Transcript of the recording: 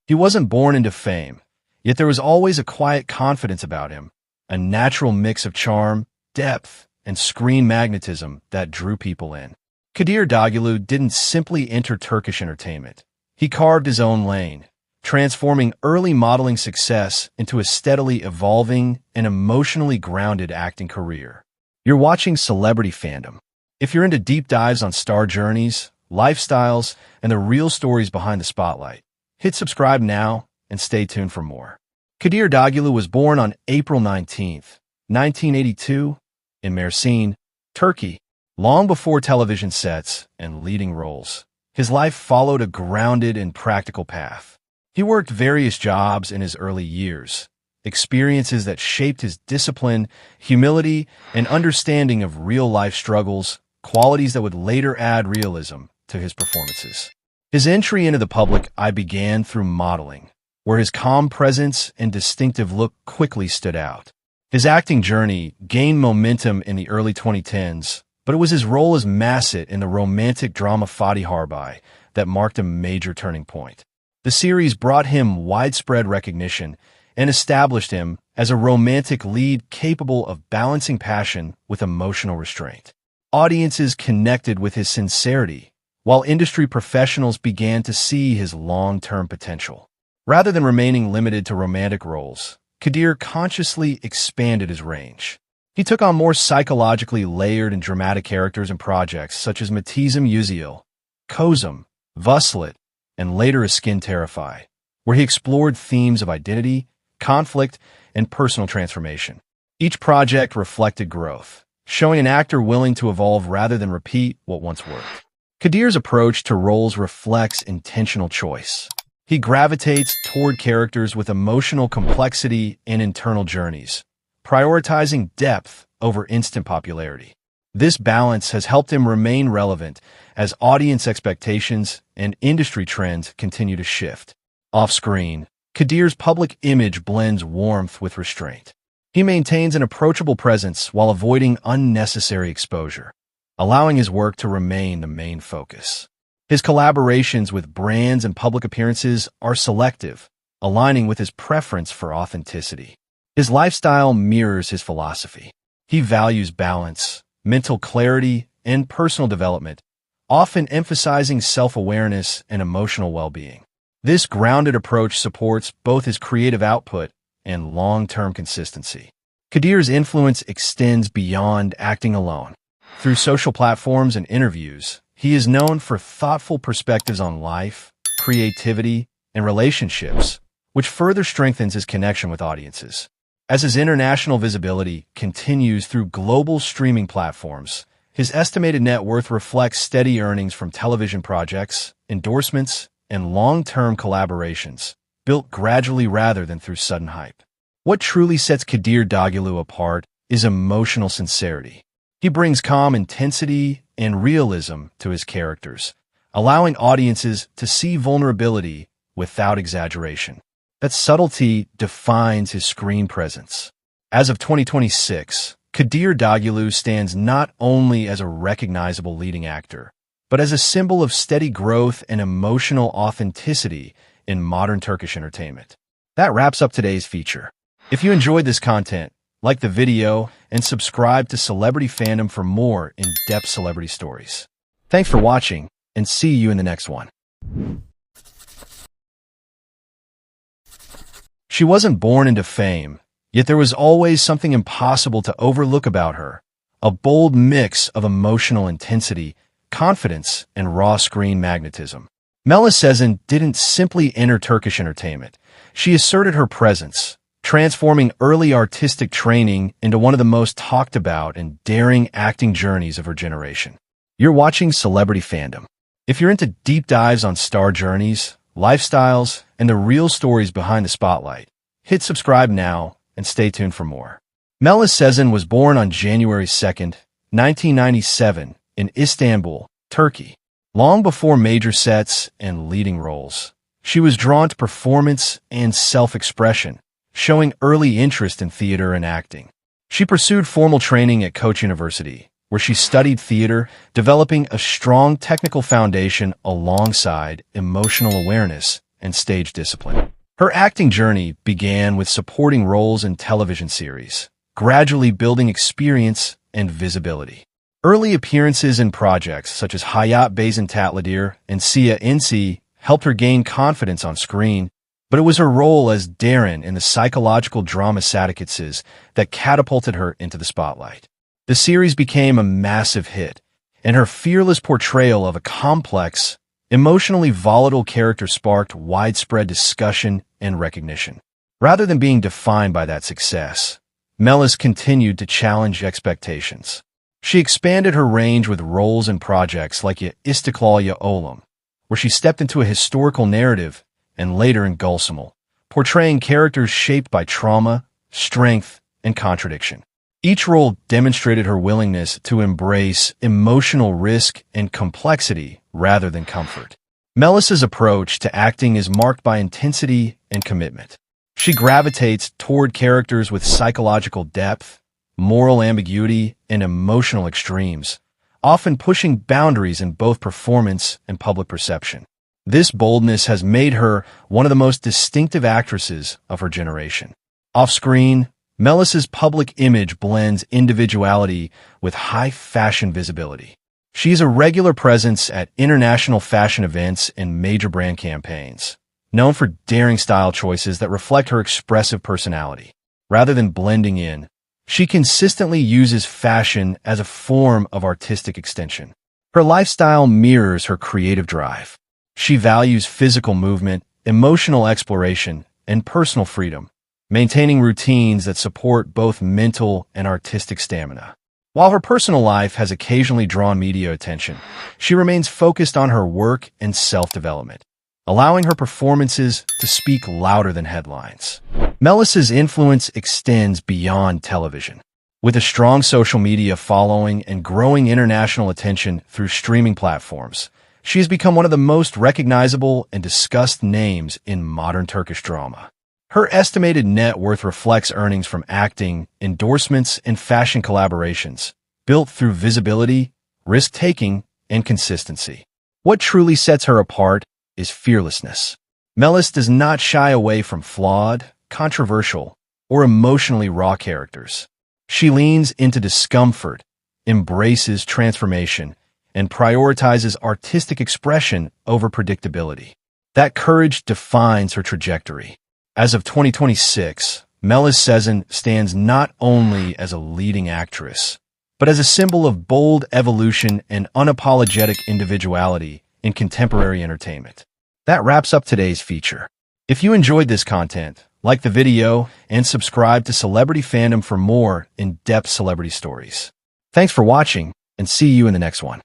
He wasn't born into fame, yet there was always a quiet confidence about him, a natural mix of charm, depth, and screen magnetism that drew people in. Kadir Doğulu didn't simply enter Turkish entertainment. He carved his own lane, transforming early modeling success into a steadily evolving and emotionally grounded acting career. You're watching Celebrity Fandom. If you're into deep dives on star journeys, lifestyles, and the real stories behind the spotlight, hit subscribe now and stay tuned for more. Kadir Doğulu was born on April 19, 1982, in Mersin, Turkey. Long before television sets and leading roles, his life followed a grounded and practical path. He worked various jobs in his early years, experiences that shaped his discipline, humility, and understanding of real-life struggles, qualities that would later add realism to his performances. His entry into the public eye began through modeling, where his calm presence and distinctive look quickly stood out. His acting journey gained momentum in the early 2010s, but it was his role as Masset in the romantic drama Fatih Harbay that marked a major turning point. The series brought him widespread recognition and established him as a romantic lead capable of balancing passion with emotional restraint. Audiences connected with his sincerity, while industry professionals began to see his long-term potential. Rather than remaining limited to romantic roles, Kadir consciously expanded his range. He took on more psychologically layered and dramatic characters in projects such as Matizm Yüzyıl, Kozum, Vuslat, and later Askin Terrify, where he explored themes of identity, conflict, and personal transformation. Each project reflected growth, showing an actor willing to evolve rather than repeat what once worked. Kadir's approach to roles reflects intentional choice. He gravitates toward characters with emotional complexity and internal journeys, prioritizing depth over instant popularity. This balance has helped him remain relevant as audience expectations and industry trends continue to shift. Off-screen, Kadir's public image blends warmth with restraint. He maintains an approachable presence while avoiding unnecessary exposure, allowing his work to remain the main focus. His collaborations with brands and public appearances are selective, aligning with his preference for authenticity. His lifestyle mirrors his philosophy. He values balance, mental clarity, and personal development, often emphasizing self-awareness and emotional well-being. This grounded approach supports both his creative output and long-term consistency. Kadir's influence extends beyond acting alone. Through social platforms and interviews, he is known for thoughtful perspectives on life, creativity, and relationships, which further strengthens his connection with audiences. As his international visibility continues through global streaming platforms, his estimated net worth reflects steady earnings from television projects, endorsements, and long-term collaborations, built gradually rather than through sudden hype. What truly sets Kadir Doğulu apart is emotional sincerity. He brings calm intensity and realism to his characters, allowing audiences to see vulnerability without exaggeration. That subtlety defines his screen presence. As of 2026, Kadir Doğulu stands not only as a recognizable leading actor, but as a symbol of steady growth and emotional authenticity in modern Turkish entertainment. That wraps up today's feature. If you enjoyed this content, like the video and subscribe to Celebrity Fandom for more in-depth celebrity stories. Thanks for watching, and see you in the next one. She wasn't born into fame, yet there was always something impossible to overlook about her, a bold mix of emotional intensity, confidence, and raw screen magnetism. Melis Sezen didn't simply enter Turkish entertainment. She asserted her presence, transforming early artistic training into one of the most talked about and daring acting journeys of her generation. You're watching Celebrity Fandom. If you're into deep dives on star journeys, lifestyles, and the real stories behind the spotlight, hit subscribe now and stay tuned for more. Melis Sezen was born on January 2nd, 1997, in Istanbul, Turkey. Long before major sets and leading roles, she was drawn to performance and self-expression, showing early interest in theater and acting. She pursued formal training at Koç University, where she studied theater, developing a strong technical foundation alongside emotional awareness and stage discipline. Her acting journey began with supporting roles in television series, gradually building experience and visibility. Early appearances in projects such as Hayat Beyzin Tatlıdır and Sia Insi helped her gain confidence on screen, but it was her role as Derin in the psychological drama Sadakatsiz that catapulted her into the spotlight. The series became a massive hit, and her fearless portrayal of a complex, emotionally volatile character sparked widespread discussion and recognition. Rather than being defined by that success, Melis continued to challenge expectations. She expanded her range with roles in projects like Ya İstiklal Ya Oğlum, where she stepped into a historical narrative, and later in Gulsimal, portraying characters shaped by trauma, strength, and contradiction. Each role demonstrated her willingness to embrace emotional risk and complexity rather than comfort. Melis's approach to acting is marked by intensity and commitment. She gravitates toward characters with psychological depth, moral ambiguity, and emotional extremes, often pushing boundaries in both performance and public perception. This boldness has made her one of the most distinctive actresses of her generation. Off-screen, Melis's public image blends individuality with high fashion visibility. She is a regular presence at international fashion events and major brand campaigns, known for daring style choices that reflect her expressive personality. Rather than blending in, she consistently uses fashion as a form of artistic extension. Her lifestyle mirrors her creative drive. She values physical movement, emotional exploration, and personal freedom, maintaining routines that support both mental and artistic stamina. While her personal life has occasionally drawn media attention, she remains focused on her work and self-development, allowing her performances to speak louder than headlines. Melis's influence extends beyond television. With a strong social media following and growing international attention through streaming platforms, she has become one of the most recognizable and discussed names in modern Turkish drama. Her estimated net worth reflects earnings from acting, endorsements, and fashion collaborations, built through visibility, risk-taking, and consistency. What truly sets her apart is fearlessness. Melis does not shy away from flawed, controversial, or emotionally raw characters. She leans into discomfort, embraces transformation, and prioritizes artistic expression over predictability. That courage defines her trajectory. As of 2026, Melis Sezen stands not only as a leading actress, but as a symbol of bold evolution and unapologetic individuality in contemporary entertainment. That wraps up today's feature. If you enjoyed this content, like the video and subscribe to Celebrity Fandom for more in-depth celebrity stories. Thanks for watching, and see you in the next one.